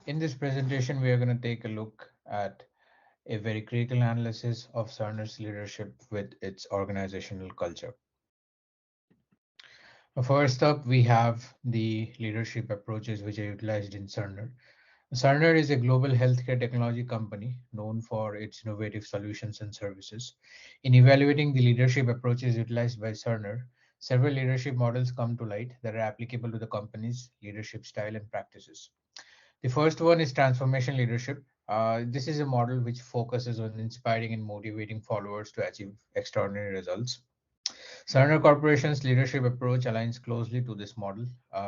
In this presentation, we are going to take a look at a very critical analysis of Cerner's leadership with its organizational culture. First up, we have the leadership approaches which are utilized in Cerner. Cerner is a global healthcare technology company known for its innovative solutions and services. In evaluating the leadership approaches utilized by Cerner, several leadership models come to light that are applicable to the company's leadership style and practices. The first one is transformation leadership. This is a model which focuses on inspiring and motivating followers to achieve extraordinary results. Cerner Corporation's leadership approach aligns closely to this model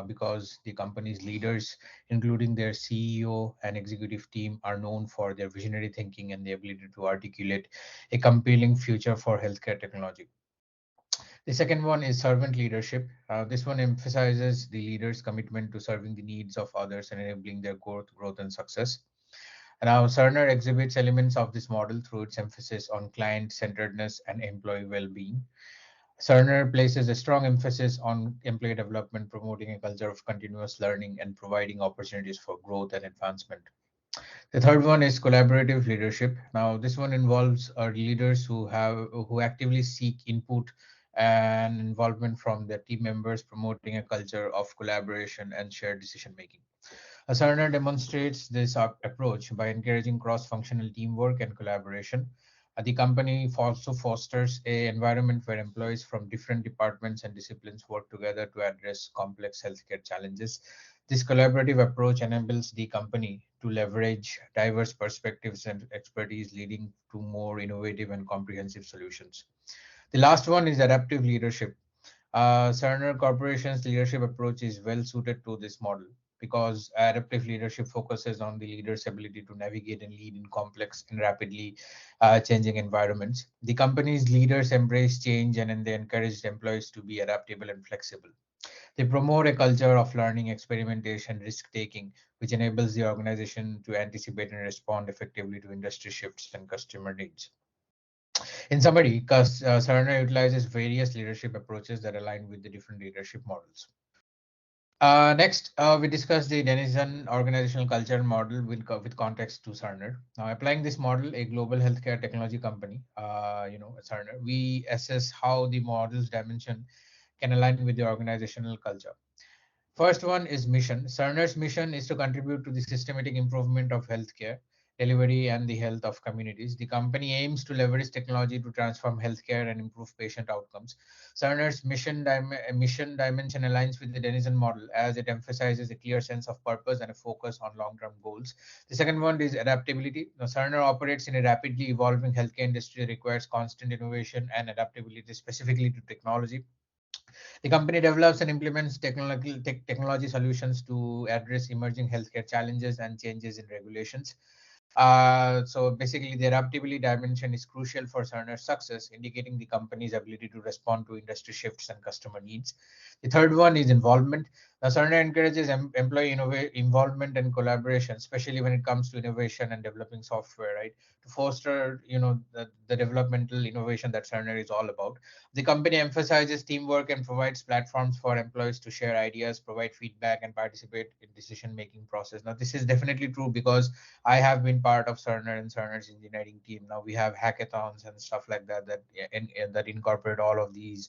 because the company's leaders, including their CEO and executive team, are known for their visionary thinking and the ability to articulate a compelling future for healthcare technology. The second one is servant leadership. This one emphasizes the leader's commitment to serving the needs of others and enabling their growth and success. Now, Cerner exhibits elements of this model through its emphasis on client centeredness and employee well being. Cerner places a strong emphasis on employee development, promoting a culture of continuous learning and providing opportunities for growth and advancement. The third one is collaborative leadership. Now, this one involves leaders who actively seek input and involvement from their team members, promoting a culture of collaboration and shared decision making. Cerner demonstrates this approach by encouraging cross-functional teamwork and collaboration. The company also fosters an environment where employees from different departments and disciplines work together to address complex healthcare challenges. This collaborative approach enables the company to leverage diverse perspectives and expertise, leading to more innovative and comprehensive solutions. The last one is adaptive leadership. Cerner Corporation's leadership approach is well suited to this model because adaptive leadership focuses on the leader's ability to navigate and lead in complex and rapidly changing environments. The company's leaders embrace change and they encourage employees to be adaptable and flexible. They promote a culture of learning, experimentation, risk taking, which enables the organization to anticipate and respond effectively to industry shifts and customer needs. In summary, Cerner utilizes various leadership approaches that align with the different leadership models. Next, we discuss the Denizen organizational culture model with context to Cerner. Now, applying this model, a global healthcare technology company, Cerner, we assess how the model's dimension can align with the organizational culture. First one is mission. Cerner's mission is to contribute to the systematic improvement of healthcare delivery and the health of communities. The company aims to leverage technology to transform healthcare and improve patient outcomes. Cerner's mission dimension aligns with the Denizen model as it emphasizes a clear sense of purpose and a focus on long-term goals. The second one is adaptability. Now, Cerner operates in a rapidly evolving healthcare industry that requires constant innovation and adaptability, specifically to technology. The company develops and implements technology solutions to address emerging healthcare challenges and changes in regulations. So basically, the adaptability dimension is crucial for Cerner's success, indicating the company's ability to respond to industry shifts and customer needs. The third one is involvement. Now, Cerner encourages employee involvement and collaboration, especially when it comes to innovation and developing software, right? To foster, the developmental innovation that Cerner is all about. The company emphasizes teamwork and provides platforms for employees to share ideas, provide feedback, and participate in decision-making process. Now, this is definitely true because I have been part of Cerner and Cerner's engineering team. Now we have hackathons and stuff like that that incorporate all of these,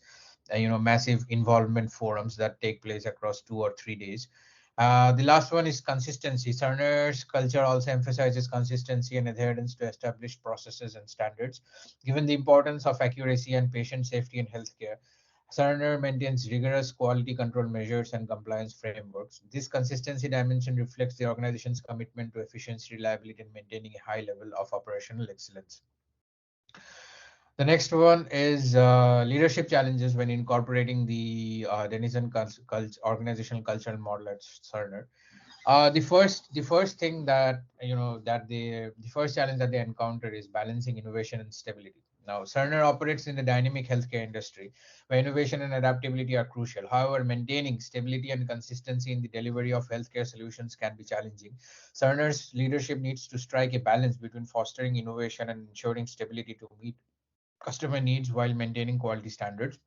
massive involvement forums that take place across 2 or 3 days. The last one is consistency. Cerner's culture also emphasizes consistency and adherence to established processes and standards. Given the importance of accuracy and patient safety in healthcare, Cerner maintains rigorous quality control measures and compliance frameworks. This consistency dimension reflects the organization's commitment to efficiency, reliability, and maintaining a high level of operational excellence. The next one is leadership challenges when incorporating the Denizen organizational cultural model at Cerner. The first thing that the first challenge that they encounter is balancing innovation and stability. Now, Cerner operates in the dynamic healthcare industry, where innovation and adaptability are crucial. However, maintaining stability and consistency in the delivery of healthcare solutions can be challenging. Cerner's leadership needs to strike a balance between fostering innovation and ensuring stability to meet customer needs while maintaining quality standards.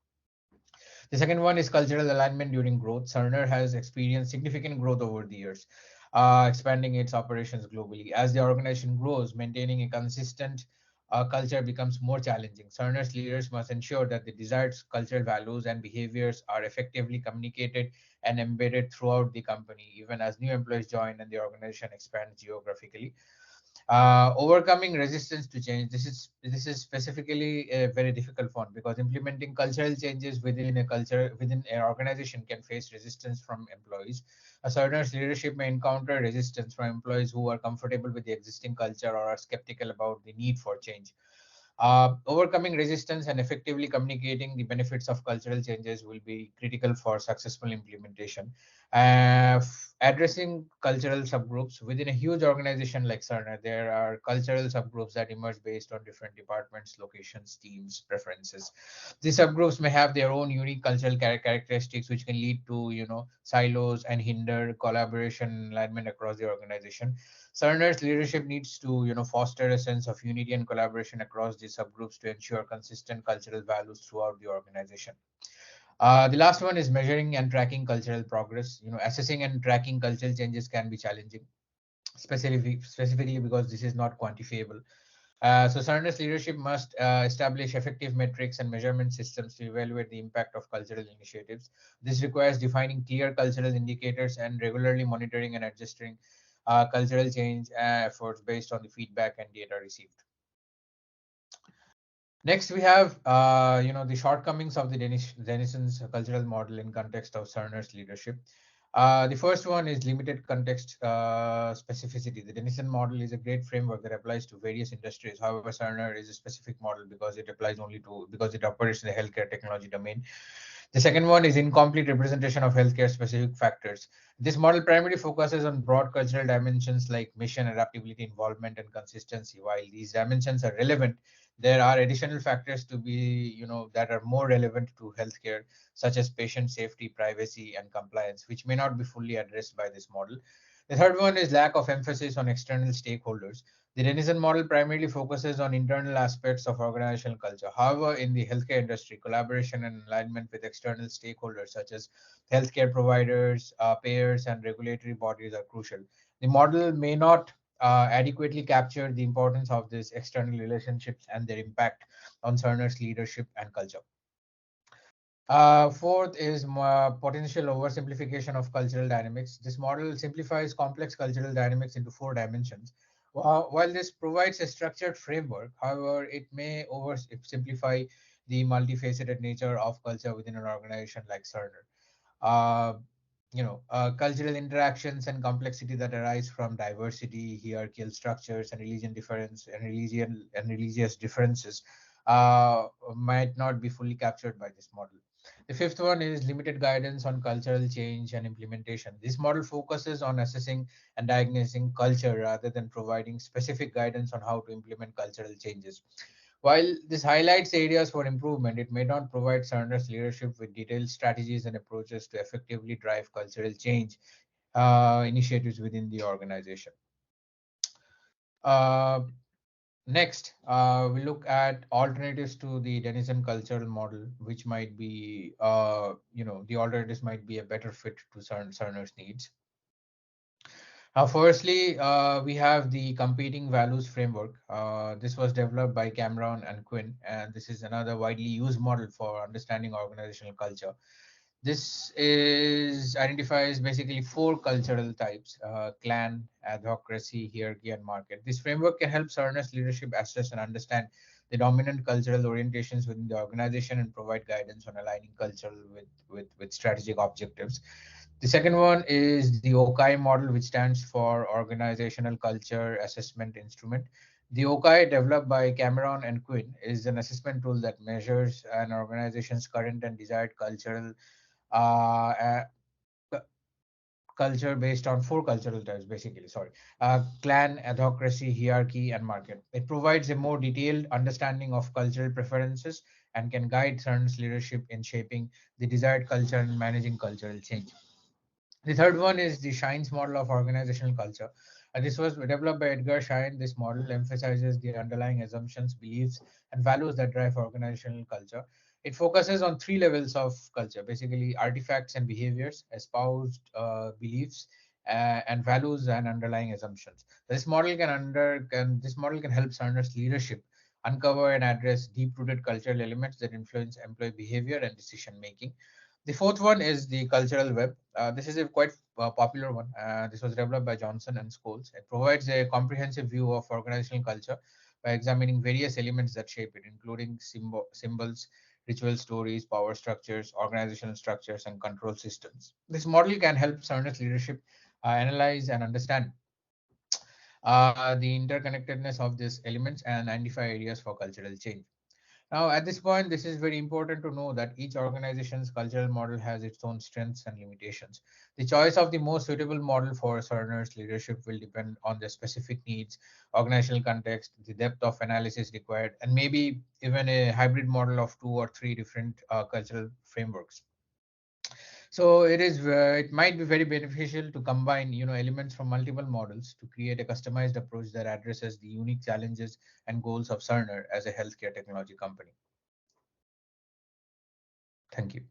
The second one is cultural alignment during growth. Cerner has experienced significant growth over the years. expanding its operations globally. As the organization grows, maintaining a consistent culture becomes more challenging. Cerner's leaders must ensure that the desired cultural values and behaviors are effectively communicated and embedded throughout the company, even as new employees join and the organization expands geographically. Overcoming resistance to change. This is specifically a very difficult one because implementing cultural changes within an organization can face resistance from employees. A certain leadership may encounter resistance from employees who are comfortable with the existing culture or are skeptical about the need for change. Overcoming resistance and effectively communicating the benefits of cultural changes will be critical for successful implementation. Addressing cultural subgroups within a huge organization like Cerner, there are cultural subgroups that emerge based on different departments, locations, teams, preferences. These subgroups may have their own unique cultural characteristics, which can lead to silos and hinder collaboration and alignment across the organization. Cerner's leadership needs to foster a sense of unity and collaboration across these subgroups to ensure consistent cultural values throughout the organization. The last one is measuring and tracking cultural progress. Assessing and tracking cultural changes can be challenging, specifically because this is not quantifiable. So Cerner's leadership must establish effective metrics and measurement systems to evaluate the impact of cultural initiatives. This requires defining clear cultural indicators and regularly monitoring and adjusting cultural change efforts based on the feedback and data received. Next, we have the shortcomings of the Denison's cultural model in context of Cerner's leadership. The first one is limited context specificity. The Denison model is a great framework that applies to various industries. However, Cerner is a specific model because it operates in the healthcare technology domain. The second one is incomplete representation of healthcare specific factors. This model primarily focuses on broad cultural dimensions like mission, adaptability, involvement, and consistency. While these dimensions are relevant, there are additional factors to be, that are more relevant to healthcare, such as patient safety, privacy, and compliance, which may not be fully addressed by this model. The third one is lack of emphasis on external stakeholders. The Denison model primarily focuses on internal aspects of organizational culture. However, in the healthcare industry, collaboration and alignment with external stakeholders such as healthcare providers, payers, and regulatory bodies are crucial. The model may not adequately capture the importance of these external relationships and their impact on Cerner's leadership and culture. Fourth is potential oversimplification of cultural dynamics. This model simplifies complex cultural dynamics into four dimensions. While this provides a structured framework, however, it may oversimplify the multifaceted nature of culture within an organization like Cerner. Uh, Cultural interactions and complexity that arise from diversity, hierarchical structures, and religious differences might not be fully captured by this model. The fifth one is limited guidance on cultural change and implementation. This model focuses on assessing and diagnosing culture rather than providing specific guidance on how to implement cultural changes. While this highlights areas for improvement, it may not provide Cerner's leadership with detailed strategies and approaches to effectively drive cultural change initiatives within the organization. Uh, Next, we look at alternatives to the Denison cultural model, which might be, the alternatives might be a better fit to Cerner's needs. Firstly, we have the competing values framework. This was developed by Cameron and Quinn, and this is another widely used model for understanding organizational culture. This is identifies basically four cultural types: clan, adhocracy, hierarchy, and market. This framework can help earnest leadership assess and understand the dominant cultural orientations within the organization and provide guidance on aligning culture with strategic objectives. The second one is the OKAI model, which stands for Organizational Culture Assessment Instrument. The OKAI, developed by Cameron and Quinn, is an assessment tool that measures an organization's current and desired uh, uh, culture based on four cultural types, basically. Sorry, clan, adhocracy, hierarchy, and market. It provides a more detailed understanding of cultural preferences and can guide CERN's leadership in shaping the desired culture and managing cultural change. The third one is the Shine's model of organizational culture. This was developed by Edgar Schein. This model emphasizes the underlying assumptions, beliefs, and values that drive organizational culture. It focuses on three levels of culture, basically artifacts and behaviors, espoused beliefs, and values and underlying assumptions. This model can help Cerner's leadership uncover and address deep-rooted cultural elements that influence employee behavior and decision making. The fourth one is the cultural web. This is a quite popular one. This was developed by Johnson and Scholes. It provides a comprehensive view of organizational culture by examining various elements that shape it, including symbols, ritual stories, power structures, organizational structures, and control systems. This model can help Cerner's leadership analyze and understand the interconnectedness of these elements and identify areas for cultural change. Now, at this point, this is very important to know that each organization's cultural model has its own strengths and limitations. The choice of the most suitable model for Cerner's leadership will depend on the specific needs, organizational context, the depth of analysis required, and maybe even a hybrid model of two or three different cultural frameworks. So it might be very beneficial to combine elements from multiple models to create a customized approach that addresses the unique challenges and goals of Cerner as a healthcare technology company. Thank you.